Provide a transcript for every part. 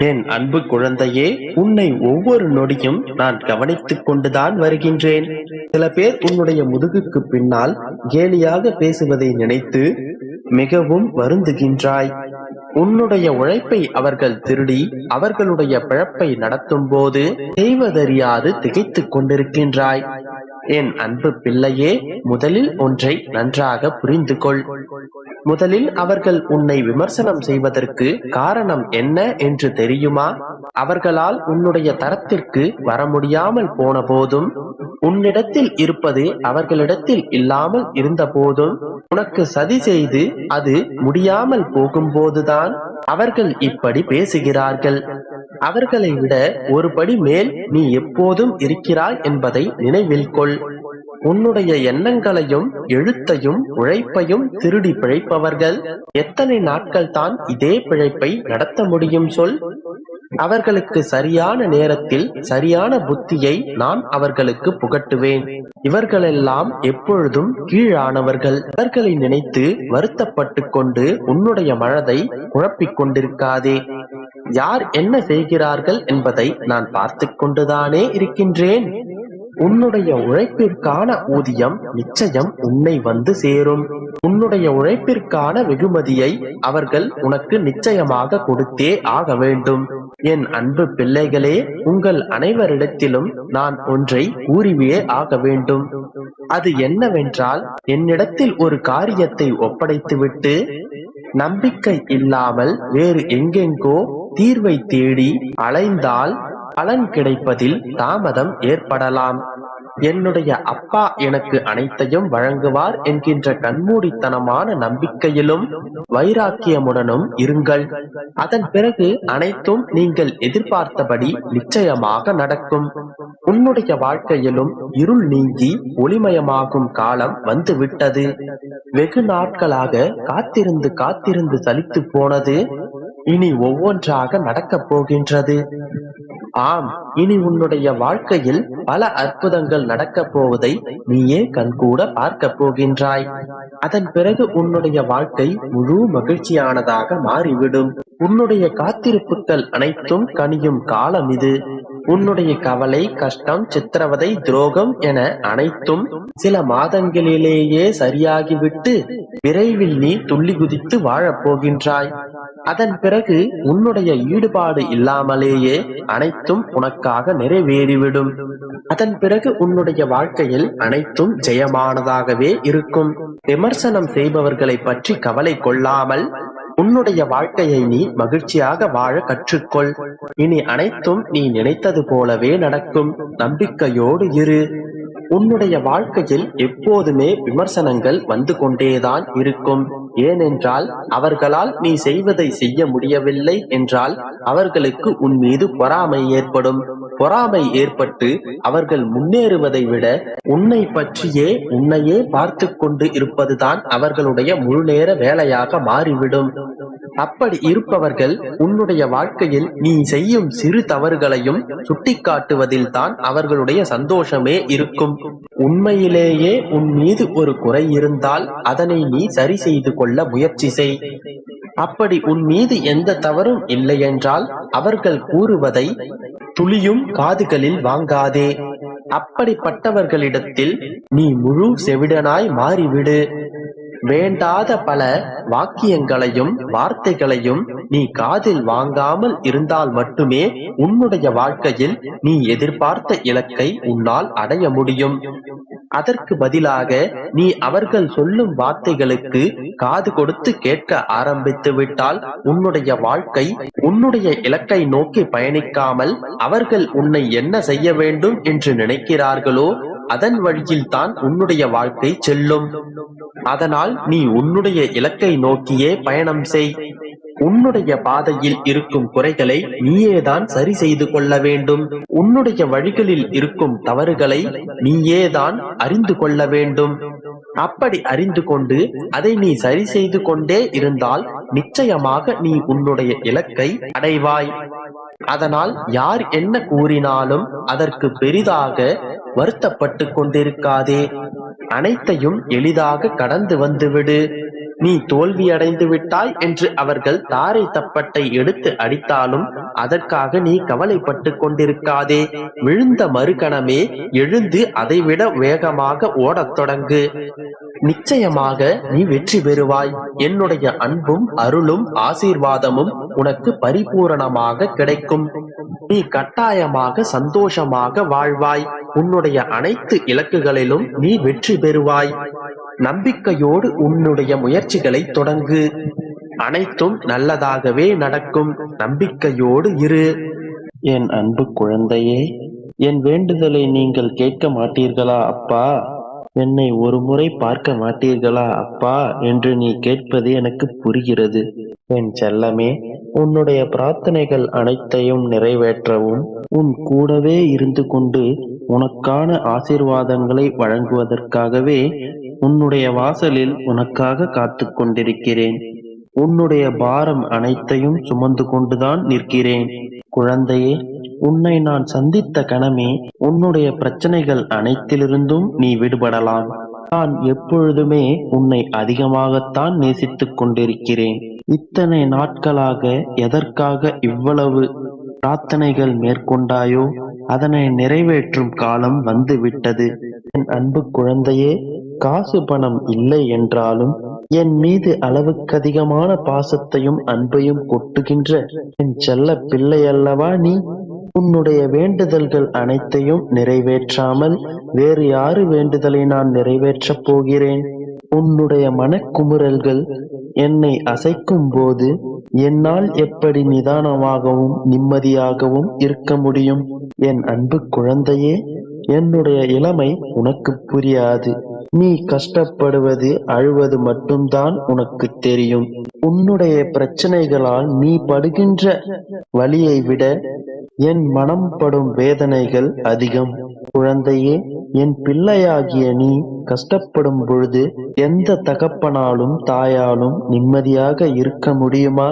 என் அன்பு குழந்தையே, உன்னை ஒவ்வொரு நொடியும் நான் கவனித்துக் கொண்டுதான் வருகின்றேன். சில பேர் உன்னுடைய முதுகுக்கு பின்னால் கேலியாக பேசுவதை நினைத்து மிகவும் வருந்துகின்றாய். உன்னுடைய உழைப்பை அவர்கள் திருடி அவர்களுடைய பிழப்பை நடத்தும் போது செய்வதறியாது திகைத்துக் கொண்டிருக்கின்றாய். என் அன்பு பிள்ளையே, முதலில் ஒன்றை நன்றாக புரிந்து கொள். முதலில் அவர்கள் உன்னை விமர்சனம் செய்வதற்கு காரணம் என்ன என்று தெரியுமா? அவர்களால் உன்னுடைய தரத்திற்கு வர முடியாமல் போன போதும், உன்னிடத்தில் இருப்பது அவர்களிடத்தில் இல்லாமல் இருந்த போதும், உனக்கு சதி செய்து அது முடியாமல் போகும்போதுதான் அவர்கள் இப்படி பேசுகிறார்கள். அவர்களை விட ஒரு படி மேல் நீ எப்போதும் இருக்கிறாய் என்பதை நினைவில் கொள். உன்னுடைய எண்ணங்களையும் எழுத்தையும் உழைப்பையும் திருடி பிழைப்பவர்கள் எத்தனை நாட்கள் தான் இதே பிழைப்பை நடத்த முடியும் சொல்? அவர்களுக்கு சரியான நேரத்தில் சரியான புத்தியை நான் அவர்களுக்கு புகட்டுவேன். இவர்களெல்லாம் எப்பொழுதும் கீழானவர்கள். இவர்களை நினைத்து வருத்தப்பட்டு கொண்டு உன்னுடைய மனதை குழப்பிக் கொண்டிருக்காதே. யார் என்ன செய்கிறார்கள் என்பதை நான் பார்த்து கொண்டுதானே இருக்கின்றேன். உன்னுடைய உழைப்பிற்கான ஊதியம் நிச்சயம் உன்னை வந்து சேரும். உன்னுடைய உழைப்பிற்கான வெகுமதியை அவர்கள் உனக்கு நிச்சயமாக கொடுத்தே ஆக வேண்டும். என் அன்பு பிள்ளைகளே, உங்கள் அனைவரிடத்திலும் நான் ஒன்றை கூறியே ஆக வேண்டும். அது என்னவென்றால், என்னிடத்தில் ஒரு காரியத்தை ஒப்படைத்துவிட்டு நம்பிக்கை இல்லாமல் வேறு எங்கெங்கோ தீர்வை தேடி அலைந்தால் பலன் கிடைப்பதில் தாமதம் ஏற்படலாம். என்னுடைய அப்பா எனக்கு அனைத்தையும் வழங்குவார் என்கின்ற கண்மூடித்தனமான நம்பிக்கையிலும் வைராக்கியமுடனும் இருங்கள். அதன் பிறகு அனைத்தும் நீங்கள் எதிர்பார்த்தபடி நிச்சயமாக நடக்கும். உன்னுடைய வாழ்க்கையிலும் இருள் நீங்கி ஒளிமயமாகும் காலம் வந்துவிட்டது. வெகு நாட்களாக காத்திருந்து காத்திருந்து சலித்து போனது இனி ஒவ்வொன்றாக நடக்கப் போகின்றது. ஆம், இனி உன்னுடைய வாழ்க்கையில் பல அற்புதங்கள் நடக்கப் போவதை நீயே கண்கூட பார்க்க போகின்றாய். அதன் பிறகு உன்னுடைய வாழ்க்கை முழு மகிழ்ச்சியானதாக மாறிவிடும். உன்னுடைய காத்திருப்புகள் அனைத்தும் கனியும் காலம் இது. உன்னுடைய கவலை, கஷ்டம், சித்திரவதை, துரோகம் என அனைத்தும் சில மாதங்களிலேயே சரியாகிவிட்டு விரைவில் நீ துள்ளி குதித்து வாழப் போகின்றாய். அதன் பிறகு உன்னுடைய ஈடுபாடு இல்லாமலேயே அனைத்தும் உனக்காக நிறைவேறிவிடும். அதன் பிறகு உன்னுடைய வாழ்க்கையில் அனைத்தும் ஜெயமானதாகவே இருக்கும். விமர்சனம் செய்பவர்களை பற்றி கவலை கொள்ளாமல் உன்னுடைய வாழ்க்கையை நீ மகிழ்ச்சியாக வாழ கற்றுக்கொள். இனி அனைத்தும் நீ நினைத்தது போலவே நடக்கும். நம்பிக்கையோடு இரு. உன்னுடைய வாழ்க்கையில் எப்போதுமே விமர்சனங்கள் வந்து கொண்டேதான் இருக்கும். ஏனென்றால் அவர்களால் நீ செய்வதை செய்ய முடியவில்லை என்றால் அவர்களுக்கு உன் மீது பொறாமை ஏற்படும். பொறாமை ஏற்பட்டு அவர்கள் முன்னேறுவதை விட உன்னை பற்றியே உன்னையே பார்த்து கொண்டு இருப்பதுதான் அவர்களுடைய முழு நேர வேலையாக மாறிவிடும். அப்படி இருப்பவர்கள் உன்னுடைய வாழ்க்கையில் நீ செய்யும் சிறு தவறுகளையும் சுட்டிக்காட்டுவதில் தான் அவர்களுடைய சந்தோஷமே இருக்கும். உண்மையிலேயே உன் மீது ஒரு குறை இருந்தால் அதனை நீ சரி செய்து கொள்ள முயற்சி செய். அப்படி உன் மீது எந்த தவறும் இல்லை என்றால் அவர்கள் கூறுவதை துளியும் காதுகளில் வாங்காதே. அப்படிப்பட்டவர்களிடத்தில் நீ முழு செவிடனாய் மாறிவிடு. வேண்டாத பல வாக்கியங்களையும் வார்த்தைகளையும் நீ காதில் வாங்காமல் இருந்தால் மட்டுமே உன்னுடைய வாழ்க்கையில் நீ எதிர்பார்த்த இலக்கை உன்னால் அடைய முடியும். அதற்கு பதிலாக நீ அவர்கள் சொல்லும் வார்த்தைகளுக்கு காது கொடுத்து கேட்க ஆரம்பித்து விட்டால் உன்னுடைய வாழ்க்கை உன்னுடைய இலக்கை நோக்கி பயணிக்காமல் அவர்கள் உன்னை என்ன செய்ய வேண்டும் என்று நினைக்கிறார்களோ அதன் வழியில் தான் உன்னுடைய வாழ்க்கை செல்லும். அதனால் நீ உன்னுடைய இலக்கை நோக்கியே பயணம் செய். உன்னுடைய பாதையில் இருக்கும் குறைகளை நீயேதான் சரி செய்து கொள்ள வேண்டும். உன்னுடைய வழிகளில் இருக்கும் தவறுகளை நீயேதான் அறிந்து கொள்ள வேண்டும். அப்படி அறிந்து கொண்டு அதை நீ சரி செய்து கொண்டே இருந்தால் நிச்சயமாக நீ உன்னுடைய இலக்கை அடைவாய். அதனால் யார் என்ன கூறினாலும் அதற்கு பெரிதாக வருத்தப்பட்டு கொண்டிருக்காதே. அனைத்தையும் எளிதாக கடந்து வந்துவிடு. நீ தோல்வியடைந்து விட்டாய் என்று அவர்கள் தாரை தப்பட்டை எடுத்து அடித்தாலும் அதற்காக நீ கவலைப்பட்டு கொண்டிருக்காதே. விழுந்த மறுகணமே எழுந்து அதைவிட வேகமாக ஓடத் தொடங்கு. நிச்சயமாக நீ வெற்றி பெறுவாய். என்னுடைய அன்பும் அருளும் ஆசீர்வாதமும் உனக்கு பரிபூரணமாக கிடைக்கும். நீ கட்டாயமாக சந்தோஷமாக வாழ்வாய். உன்னுடைய அனைத்து இலக்குகளிலும் நீ வெற்றி பெறுவாய். நம்பிக்கையோடு உன்னுடைய முயற்சிகளை தொடங்கு. அனைத்தும் நல்லதாகவே நடக்கும். நம்பிக்கையோடு இரு. என் அன்பு குழந்தையே, என் வேண்டுதலை நீங்கள் கேட்க மாட்டீர்களா அப்பா? என்னை ஒரு முறை பார்க்க மாட்டீர்களா அப்பா என்று நீ கேட்பது எனக்கு புரிகிறது. என் செல்லமே, உன்னுடைய பிரார்த்தனைகள் அனைத்தையும் நிறைவேற்றவும் உன் கூடவே இருந்து கொண்டு உனக்கான ஆசீர்வாதங்களை வழங்குவதற்காகவே உன்னுடைய வாசலில் உனக்காக காத்து கொண்டிருக்கிறேன். உன்னுடைய பாரம் அனைத்தையும் சுமந்து கொண்டுதான் நிற்கிறேன். குழந்தையே, உன்னை நான் சந்தித்த கணமே உன்னுடைய பிரச்சனைகள் அனைத்திலிருந்தும் நீ விடுபடலாம். நான் எப்பொழுதுமே உன்னை அதிகமாகத்தான் நேசித்துக் கொண்டிருக்கிறேன். இத்தனை நாட்களாக எதற்காக இவ்வளவு பிரார்த்தனைகள் மேற்கொண்டாயோ அதனை நிறைவேற்றும் காலம் வந்துவிட்டது. என் அன்பு குழந்தையே, காசு பணம் இல்லை என்றாலும் என் மீது அளவுக்கதிகமான பாசத்தையும் அன்பையும் கொட்டுகின்ற என் செல்ல பிள்ளையல்லவா நீ? உன்னுடைய வேண்டுதல்கள் அனைத்தையும் நிறைவேற்றாமல் வேறு யாரு வேண்டுதலை நான் நிறைவேற்றப் போகிறேன்? உன்னுடைய மனக்குமுறல்கள் என்னை அசைக்கும் போது என்னால் எப்படி நிதானமாகவும் நிம்மதியாகவும் இருக்க முடியும்? என் அன்பு குழந்தையே, என்னுடைய இளமை உனக்கு புரியாது. நீ கஷ்டப்படுவது அழுவது மட்டும்தான் உனக்கு தெரியும். உன்னுடைய பிரச்சனைகளால் நீ படுகின்ற வலியை விட என் மனம் படும் வேதனைகள் அதிகம். குழந்தையே, என் பிள்ளையாகிய நீ கஷ்டப்படும் பொழுது எந்த தகப்பனாலும் தாயாலும் நிம்மதியாக இருக்க முடியுமா?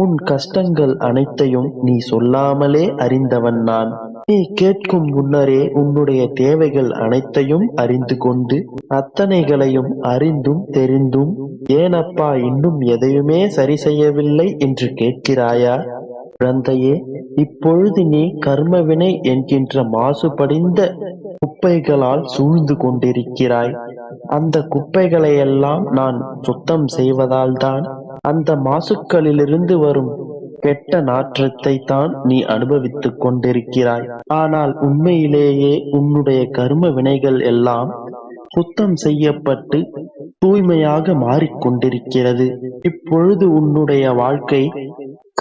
உன் கஷ்டங்கள் அனைத்தையும் நீ சொல்லாமலே அறிந்தவன் நான். நீ கேட்கும் முன்னரே உன்னுடைய தேவைகள் அனைத்தையும் அறிந்து கொண்டு அத்தனைகளையும் அறிந்தும் தெரிந்தும் ஏனப்பா இன்னும் எதையுமே சரி செய்யவில்லை என்று கேட்கிறாயா? குழந்தையே, இப்பொழுது நீ கர்மவினை என்கின்ற மாசுபடிந்த குப்பைகளால் சூழ்ந்து கொண்டிருக்கிறாய். அந்த குப்பைகளையெல்லாம் நான் சுத்தம் செய்வதால் தான் அந்த மாசுக்களிலிருந்து வரும் கெட்ட நாற்றத்தை தான் நீ அனுபவித்துக் கொண்டிருக்கிறாய். ஆனால் உண்மையிலேயே உன்னுடைய கர்ம வினைகள் எல்லாம் சுத்தம் செய்யப்பட்டு தூய்மையாக மாறிக்கொண்டிருக்கிறது. இப்பொழுது உன்னுடைய வாழ்க்கை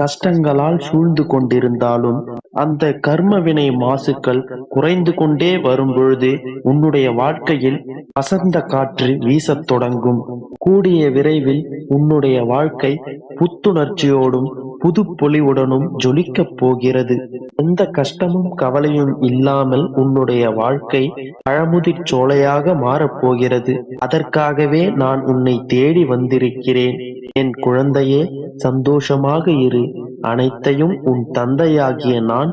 கஷ்டங்களால் சூழ்ந்து கொண்டிருந்தாலும் அந்த கர்மவினை மாசுக்கள் குறைந்து கொண்டே வரும் பொழுது உன்னுடைய வாழ்க்கையில் வசந்த காற்று வீசத் தொடங்கும். கூடிய விரைவில் உன்னுடைய வாழ்க்கை புத்துணர்ச்சியோடும் புது பொலிவுடனும் ஜொலிக்கப் போகிறது. எந்த கஷ்டமும் கவலையும் இல்லாமல் உன்னுடைய வாழ்க்கை பழமுதிர் சோலையாக மாறப்போகிறது. அதற்காகவே நான் உன்னை தேடி வந்திருக்கிறேன். என் குழந்தையே, சந்தோஷமாக இரு. அனைத்தையும் உன் தந்தையாகிய நான்